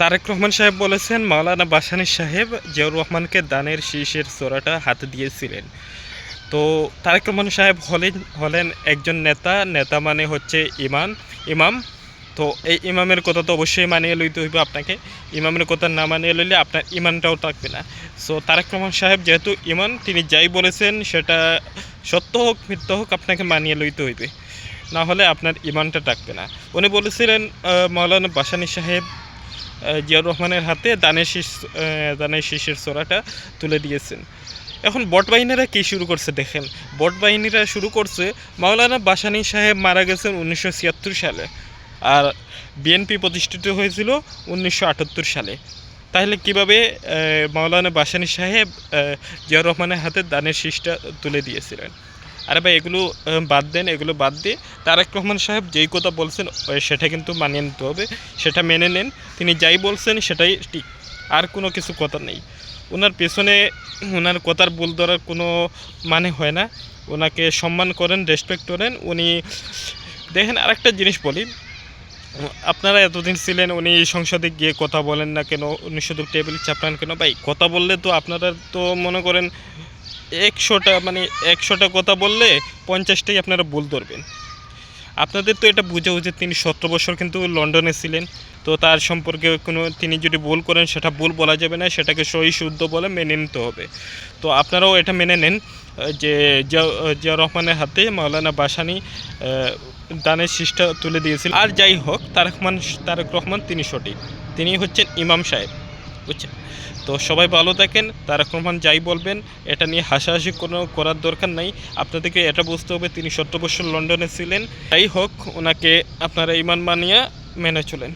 তারেক রহমান সাহেব বলেছেন মাওলানা ভাসানী সাহেব জিয়াউর রহমানকে দানের শীষের চোরাটা হাতে দিয়েছিলেন। তো তারেক রহমান সাহেব হলেন একজন নেতা মানে হচ্ছে ইমাম। তো এই ইমামের কথা তো অবশ্যই মানিয়ে লইতে হইবে আপনাকে। ইমামের কথা না মানিয়ে লইলে আপনার ইমানটাও থাকবে না। সো তারেক রহমান সাহেব যেহেতু ইমাম, তিনি যাই বলেছেন সেটা সত্য হোক মিথ্যা হোক আপনাকে মানিয়ে লইতে হইবে, না হলে আপনার ইমানটা থাকবে না। উনি বলেছিলেন মাওলানা ভাসানী সাহেব জিয়াউর রহমানের হাতে দানের শীষের চোরাটা তুলে দিয়েছেন। এখন বট বাহিনীরা কী শুরু করছে দেখেন, বট বাহিনীরা শুরু করছে মাওলানা ভাসানী সাহেব মারা গেছেন 1976 সালে, আর বিএনপি প্রতিষ্ঠিত হয়েছিল 1978 সালে। তাহলে কিভাবে মাওলানা ভাসানী সাহেব জিয়াউর রহমানের হাতে দানের শীষটা তুলে দিয়েছিলেন? আরে ভাই, এগুলো বাদ দেন, এগুলো বাদ দিয়ে তারেক রহমান সাহেব যেই কথা বলছেন সেটা কিন্তু মানিয়ে নিতে হবে, সেটা মেনে নেন। তিনি যাই বলছেন সেটাই ঠিক, আর কোনো কিছু কথা নেই। ওনার পেছনে ওনার কথার ভুল ধরার কোনো মানে হয় না। ওনাকে সম্মান করেন, রেসপেক্ট করেন। উনি দেখেন, আরেকটা জিনিস বলি, আপনারা এতদিন ছিলেন, উনি সংসদে গিয়ে কথা বলেন না কেন, উনি শুধু টেবিল চাপড়ান কেন? ভাই, কথা বললে তো আপনারা তো মনে করেন 100টা কথা বললে 50টাই আপনারা ভুল ধরবেন। আপনাদের তো এটা বোঝা উচিত, তিনি 17 বছর কিন্তু লন্ডনে ছিলেন। তো তার সম্পর্কে তিনি যদি ভুল করেন সেটা ভুল বলা যাবে না, সেটাকে সহি শুদ্ধ বলে মেনে নিতে হবে। তো আপনারাও এটা মেনে নেন যে জিয়াউর রহমানের হাতে মাওলানা ভাসানী দানের শীষটা তুলে দিয়েছিল। আর যাই হোক, তারেক রহমান তিনি সঠিক, তিনি হচ্ছেন ইমাম সাহেব, বুঝছেন? তো সবাই ভালো থাকেন। তারেক রহমান যাই বলবেন এটা নিয়ে হাসাহাসি কোনো করার দরকার নাই। আপনাদেরকে এটা বুঝতে হবে তিনি 17 বছর লন্ডনে ছিলেন। যাই হোক, ওনাকে আপনারা ইমান মানিয়া মেনে চলেন।